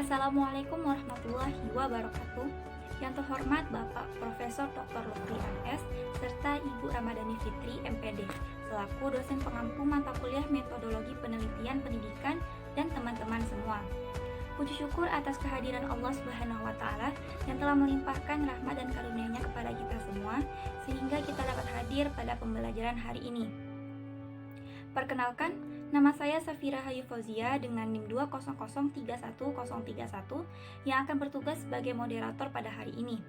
Assalamualaikum warahmatullahi wabarakatuh. Yang terhormat Bapak Profesor Dr. Lutfi MS serta Ibu Ramadhani Fitri MPD selaku dosen pengampu mata kuliah Metodologi Penelitian Pendidikan dan teman-teman semua. Puji syukur atas kehadiran Allah Subhanahu wa taala yang telah melimpahkan rahmat dan karunia-Nya kepada kita semua sehingga kita dapat hadir pada pembelajaran hari ini. Perkenalkan, nama saya Safira Hayu Fauzia dengan NIM 2003101 yang akan bertugas sebagai moderator pada hari ini.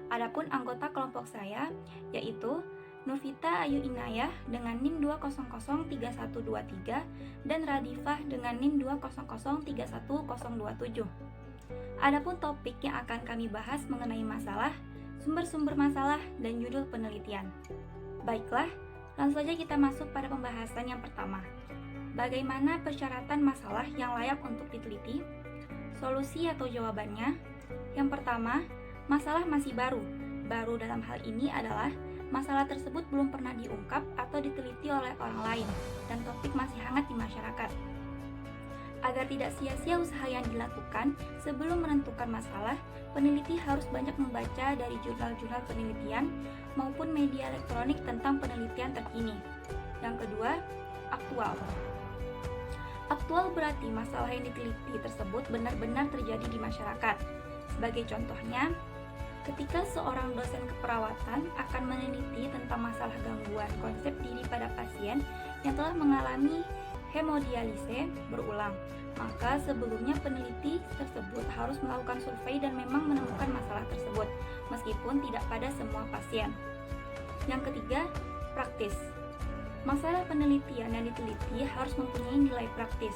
Adapun anggota kelompok saya yaitu Nurvita Ayu Inayah dengan NIM 2003123 dan Radifah dengan NIM 2003127. Adapun topik yang akan kami bahas mengenai masalah, sumber-sumber masalah, dan judul penelitian. Baiklah, langsung saja kita masuk pada pembahasan yang pertama. Bagaimana persyaratan masalah yang layak untuk diteliti? Solusi atau jawabannya? Yang pertama, masalah masih baru. Baru dalam hal ini adalah masalah tersebut belum pernah diungkap atau diteliti oleh orang lain dan topik masih hangat di masyarakat. Agar tidak sia-sia usaha yang dilakukan sebelum menentukan masalah, peneliti harus banyak membaca dari jurnal-jurnal penelitian maupun media elektronik tentang penelitian terkini. Yang kedua, aktual. Aktual berarti masalah yang diteliti tersebut benar-benar terjadi di masyarakat. Sebagai contohnya, ketika seorang dosen keperawatan akan meneliti tentang masalah gangguan konsep diri pada pasien yang telah mengalami hemodialise berulang, maka sebelumnya peneliti tersebut harus melakukan survei dan memang menemukan masalah tersebut, meskipun tidak pada semua pasien. Yang ketiga, praktis. Masalah penelitian yang diteliti harus mempunyai nilai praktis.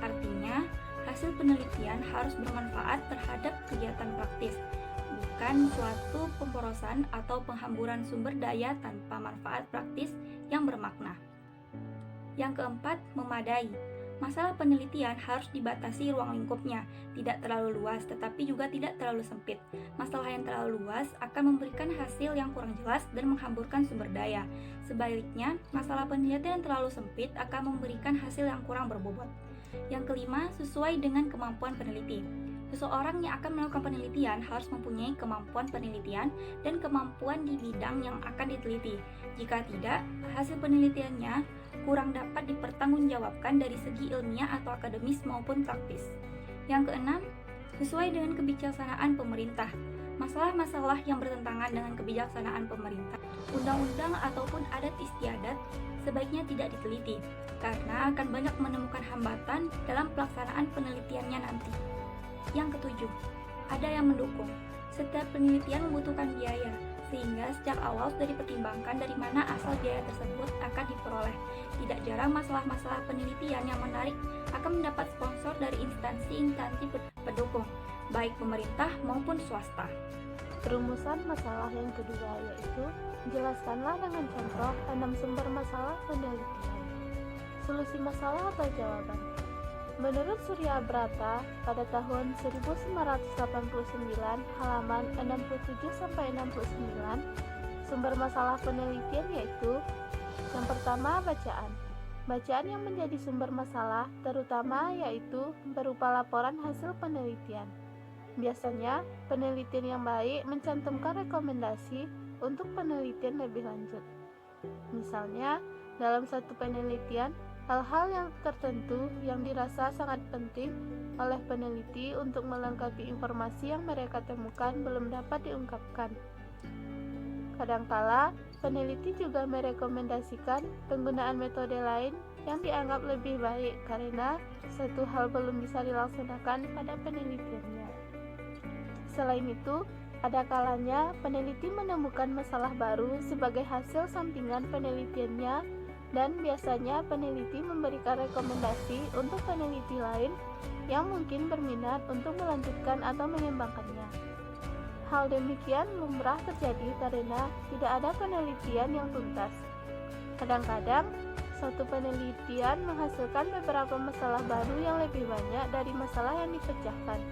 Artinya, hasil penelitian harus bermanfaat terhadap kegiatan praktis, bukan suatu pemborosan atau penghamburan sumber daya tanpa manfaat praktis yang bermakna. Yang keempat, memadai. Masalah penelitian harus dibatasi ruang lingkupnya, tidak terlalu luas tetapi juga tidak terlalu sempit. Masalah yang terlalu luas akan memberikan hasil yang kurang jelas dan menghamburkan sumber daya. Sebaliknya, masalah penelitian yang terlalu sempit akan memberikan hasil yang kurang berbobot. Yang kelima, sesuai dengan kemampuan peneliti. Seseorang yang akan melakukan penelitian harus mempunyai kemampuan penelitian dan kemampuan di bidang yang akan diteliti. Jika tidak, hasil penelitiannya kurang dapat dipertanggungjawabkan dari segi ilmiah atau akademis maupun praktis. Yang keenam, sesuai dengan kebijaksanaan pemerintah. Masalah-masalah yang bertentangan dengan kebijaksanaan pemerintah, undang-undang ataupun adat istiadat sebaiknya tidak diteliti, karena akan banyak menemukan hambatan dalam pelaksanaan penelitiannya nanti. Yang ketujuh, ada yang mendukung. Setiap penelitian membutuhkan biaya, sehingga sejak awal sudah dipertimbangkan dari mana asal biaya tersebut akan diperoleh. Tidak jarang masalah-masalah penelitian yang menarik akan mendapat sponsor dari instansi-instansi pendukung, baik pemerintah maupun swasta. Perumusan masalah yang kedua yaitu, jelaskanlah dengan contoh 6 sumber masalah penelitian. Solusi masalah atau jawaban. Menurut Surya Brata, pada tahun 1989, halaman 67-69, sumber masalah penelitian yaitu: yang pertama, bacaan. Bacaan yang menjadi sumber masalah terutama yaitu berupa laporan hasil penelitian. Biasanya, penelitian yang baik mencantumkan rekomendasi untuk penelitian lebih lanjut. Misalnya, dalam satu penelitian, hal-hal yang tertentu yang dirasa sangat penting oleh peneliti untuk melengkapi informasi yang mereka temukan belum dapat diungkapkan. Kadangkala, peneliti juga merekomendasikan penggunaan metode lain yang dianggap lebih baik karena satu hal belum bisa dilaksanakan pada penelitiannya. Selain itu, ada kalanya peneliti menemukan masalah baru sebagai hasil sampingan penelitiannya, dan biasanya peneliti memberikan rekomendasi untuk peneliti lain yang mungkin berminat untuk melanjutkan atau mengembangkannya. Hal demikian lumrah terjadi karena tidak ada penelitian yang tuntas. Kadang-kadang, suatu penelitian menghasilkan beberapa masalah baru yang lebih banyak dari masalah yang dipecahkan.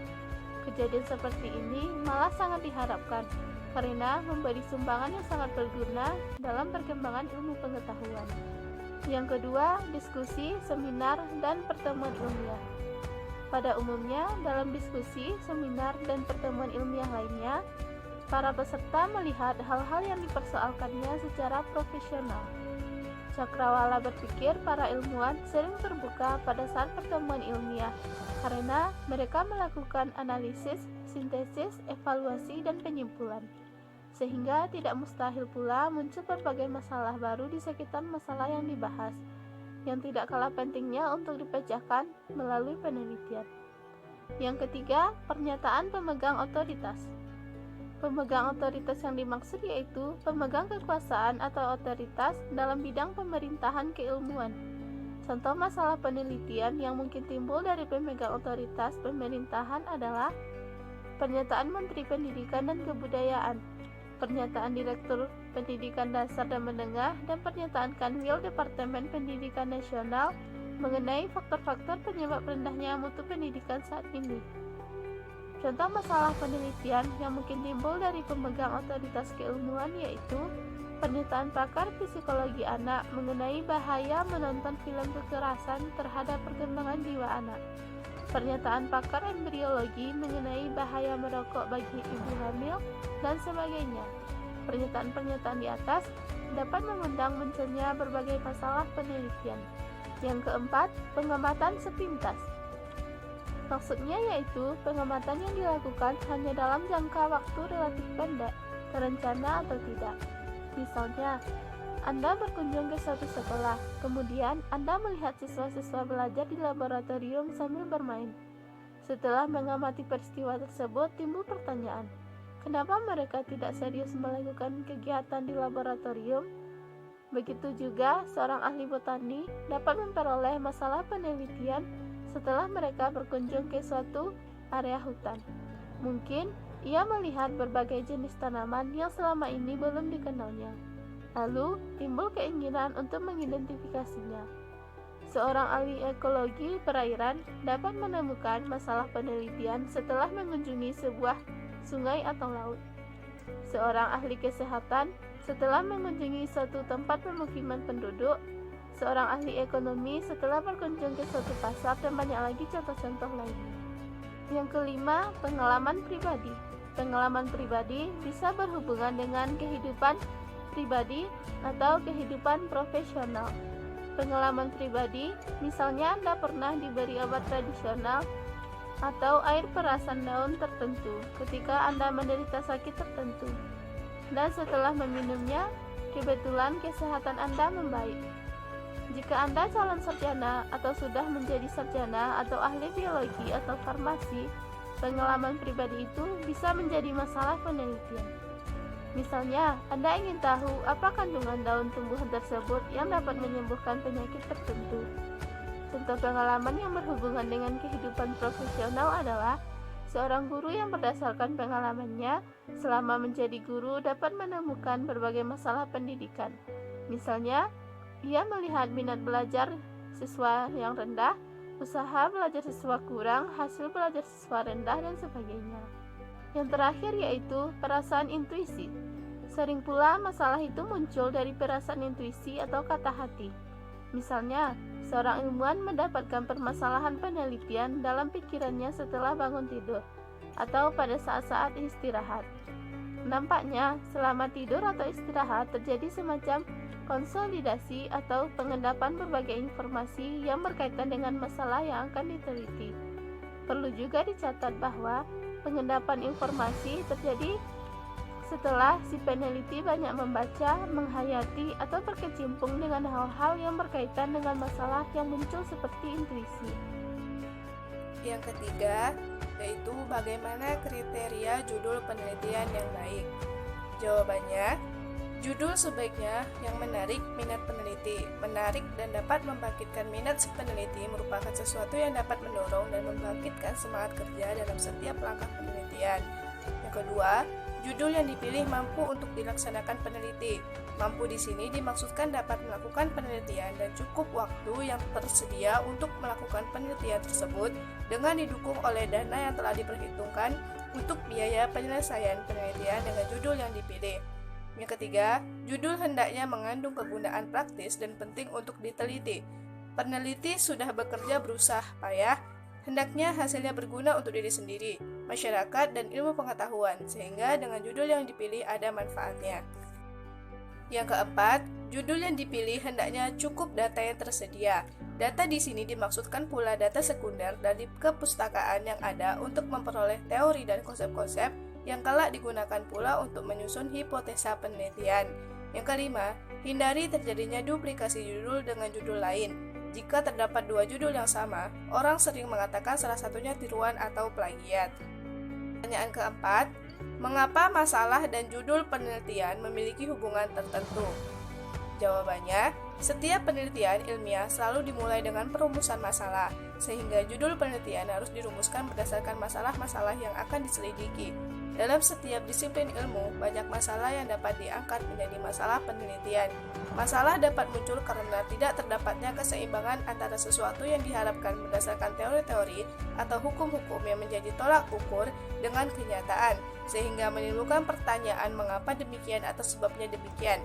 Kejadian seperti ini malah sangat diharapkan karena memberi sumbangan yang sangat berguna dalam perkembangan ilmu pengetahuan. Yang kedua, diskusi, seminar, dan pertemuan ilmiah. Pada umumnya, dalam diskusi, seminar, dan pertemuan ilmiah lainnya, para peserta melihat hal-hal yang dipersoalkannya secara profesional. Cakrawala berpikir para ilmuwan sering terbuka pada saat pertemuan ilmiah karena mereka melakukan analisis, sintesis, evaluasi, dan penyimpulan. Sehingga tidak mustahil pula muncul berbagai masalah baru di sekitar masalah yang dibahas, yang tidak kalah pentingnya untuk dipecahkan melalui penelitian. Yang ketiga, pernyataan pemegang otoritas. Pemegang otoritas yang dimaksud yaitu pemegang kekuasaan atau otoritas dalam bidang pemerintahan keilmuan. Contoh masalah penelitian yang mungkin timbul dari pemegang otoritas pemerintahan adalah pernyataan Menteri Pendidikan dan Kebudayaan, pernyataan Direktur Pendidikan Dasar dan Menengah, dan pernyataan Kanwil Departemen Pendidikan Nasional mengenai faktor-faktor penyebab rendahnya mutu pendidikan saat ini. Contoh masalah penelitian yang mungkin timbul dari pemegang otoritas keilmuan yaitu pernyataan pakar psikologi anak mengenai bahaya menonton film kekerasan terhadap perkembangan jiwa anak, pernyataan pakar embriologi mengenai bahaya merokok bagi ibu hamil, dan sebagainya. Pernyataan-pernyataan di atas dapat mengundang munculnya berbagai masalah penelitian. Yang keempat, pengamatan sepintas. Maksudnya yaitu pengamatan yang dilakukan hanya dalam jangka waktu relatif pendek, terencana atau tidak. Misalnya, Anda berkunjung ke suatu sekolah, kemudian Anda melihat siswa-siswa belajar di laboratorium sambil bermain. Setelah mengamati peristiwa tersebut, timbul pertanyaan, kenapa mereka tidak serius melakukan kegiatan di laboratorium? Begitu juga, seorang ahli botani dapat memperoleh masalah penelitian setelah mereka berkunjung ke suatu area hutan. Mungkin ia melihat berbagai jenis tanaman yang selama ini belum dikenalnya. Lalu timbul keinginan untuk mengidentifikasinya. Seorang ahli ekologi perairan dapat menemukan masalah penelitian setelah mengunjungi sebuah sungai atau laut. Seorang ahli kesehatan setelah mengunjungi suatu tempat pemukiman penduduk. Seorang ahli ekonomi setelah berkunjung ke suatu pasar, dan banyak lagi contoh-contoh lainnya. Yang kelima, pengalaman pribadi. Pengalaman pribadi bisa berhubungan dengan kehidupan pribadi atau kehidupan profesional. Pengalaman pribadi, misalnya Anda pernah diberi obat tradisional atau air perasan daun tertentu ketika Anda menderita sakit tertentu, dan setelah meminumnya, kebetulan kesehatan Anda membaik. Jika Anda calon sarjana atau sudah menjadi sarjana atau ahli biologi atau farmasi, pengalaman pribadi itu bisa menjadi masalah penelitian. Misalnya, Anda ingin tahu apa kandungan daun tumbuhan tersebut yang dapat menyembuhkan penyakit tertentu. Contoh pengalaman yang berhubungan dengan kehidupan profesional adalah seorang guru yang berdasarkan pengalamannya selama menjadi guru dapat menemukan berbagai masalah pendidikan. Misalnya, ia melihat minat belajar siswa yang rendah, usaha belajar siswa kurang, hasil belajar siswa rendah, dan sebagainya. Yang terakhir yaitu perasaan intuisi. Sering pula masalah itu muncul dari perasaan intuisi atau kata hati. Misalnya, seorang ilmuwan mendapatkan permasalahan penelitian dalam pikirannya setelah bangun tidur atau pada saat-saat istirahat. Nampaknya, selama tidur atau istirahat terjadi semacam konsolidasi atau pengendapan berbagai informasi yang berkaitan dengan masalah yang akan diteliti. Perlu juga dicatat bahwa pengendapan informasi terjadi setelah si peneliti banyak membaca, menghayati, atau berkecimpung dengan hal-hal yang berkaitan dengan masalah yang muncul seperti intuisi. Yang ketiga, yaitu bagaimana kriteria judul penelitian yang baik. Jawabannya, judul sebaiknya yang menarik minat peneliti. Menarik dan dapat membangkitkan minat si peneliti merupakan sesuatu yang dapat mendorong dan membangkitkan semangat kerja dalam setiap langkah penelitian. Yang kedua, judul yang dipilih mampu untuk dilaksanakan peneliti. Mampu di sini dimaksudkan dapat melakukan penelitian dan cukup waktu yang tersedia untuk melakukan penelitian tersebut dengan didukung oleh dana yang telah diperhitungkan untuk biaya penyelesaian penelitian dengan judul yang dipilih. Yang ketiga, judul hendaknya mengandung kegunaan praktis dan penting untuk diteliti. Peneliti sudah bekerja berusaha payah Hendaknya hasilnya berguna untuk diri sendiri, masyarakat, dan ilmu pengetahuan, sehingga dengan judul yang dipilih ada manfaatnya. Yang keempat, judul yang dipilih hendaknya cukup data yang tersedia. Data di sini dimaksudkan pula data sekunder dari kepustakaan yang ada untuk memperoleh teori dan konsep-konsep yang kelak digunakan pula untuk menyusun hipotesa penelitian. Yang kelima, hindari terjadinya duplikasi judul dengan judul lain. Jika terdapat dua judul yang sama, orang sering mengatakan salah satunya tiruan atau plagiat. Pertanyaan keempat, mengapa masalah dan judul penelitian memiliki hubungan tertentu? Jawabannya, setiap penelitian ilmiah selalu dimulai dengan perumusan masalah, sehingga judul penelitian harus dirumuskan berdasarkan masalah-masalah yang akan diselidiki. Dalam setiap disiplin ilmu, banyak masalah yang dapat diangkat menjadi masalah penelitian. Masalah dapat muncul karena tidak terdapatnya keseimbangan antara sesuatu yang diharapkan berdasarkan teori-teori atau hukum-hukum yang menjadi tolak ukur dengan kenyataan, sehingga menimbulkan pertanyaan mengapa demikian atau sebabnya demikian.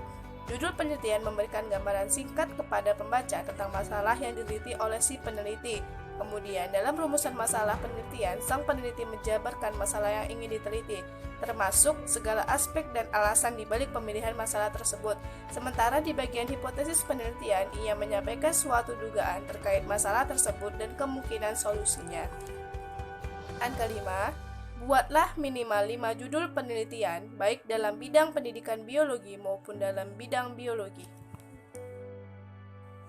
Judul penelitian memberikan gambaran singkat kepada pembaca tentang masalah yang diteliti oleh si peneliti. Kemudian, dalam rumusan masalah penelitian, sang peneliti menjabarkan masalah yang ingin diteliti, termasuk segala aspek dan alasan di balik pemilihan masalah tersebut. Sementara di bagian hipotesis penelitian, ia menyampaikan suatu dugaan terkait masalah tersebut dan kemungkinan solusinya. Yang kelima, buatlah minimal 5 judul penelitian, baik dalam bidang pendidikan biologi maupun dalam bidang biologi.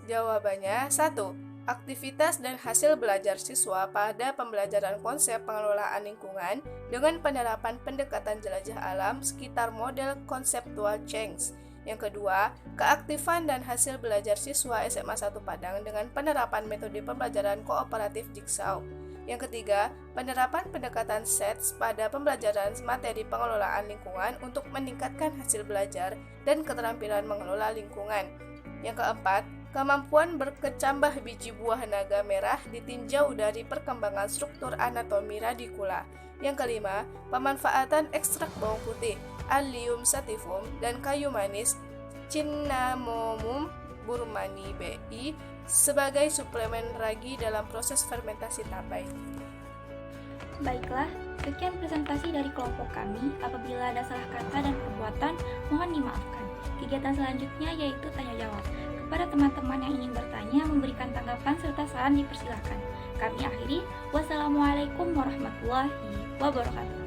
Jawabannya, 1. Aktivitas dan hasil belajar siswa pada pembelajaran konsep pengelolaan lingkungan dengan penerapan pendekatan jelajah alam sekitar model konseptual change. Yang kedua, keaktifan dan hasil belajar siswa SMA 1 Padang dengan penerapan metode pembelajaran kooperatif Jigsaw. Yang ketiga, penerapan pendekatan SETS pada pembelajaran materi pengelolaan lingkungan untuk meningkatkan hasil belajar dan keterampilan mengelola lingkungan. Yang keempat, kemampuan berkecambah biji buah naga merah ditinjau dari perkembangan struktur anatomi radikula. Yang kelima, pemanfaatan ekstrak bawang putih, Allium sativum, dan kayu manis, Cinnamomum burmani BI, sebagai suplemen ragi dalam proses fermentasi tapai. Baiklah, sekian presentasi dari kelompok kami. Apabila ada salah kata dan perbuatan, mohon dimaafkan. Kegiatan selanjutnya yaitu tanya jawab. Kepada teman-teman yang ingin bertanya, memberikan tanggapan serta saran dipersilahkan. Kami akhiri. Wassalamualaikum warahmatullahi wabarakatuh.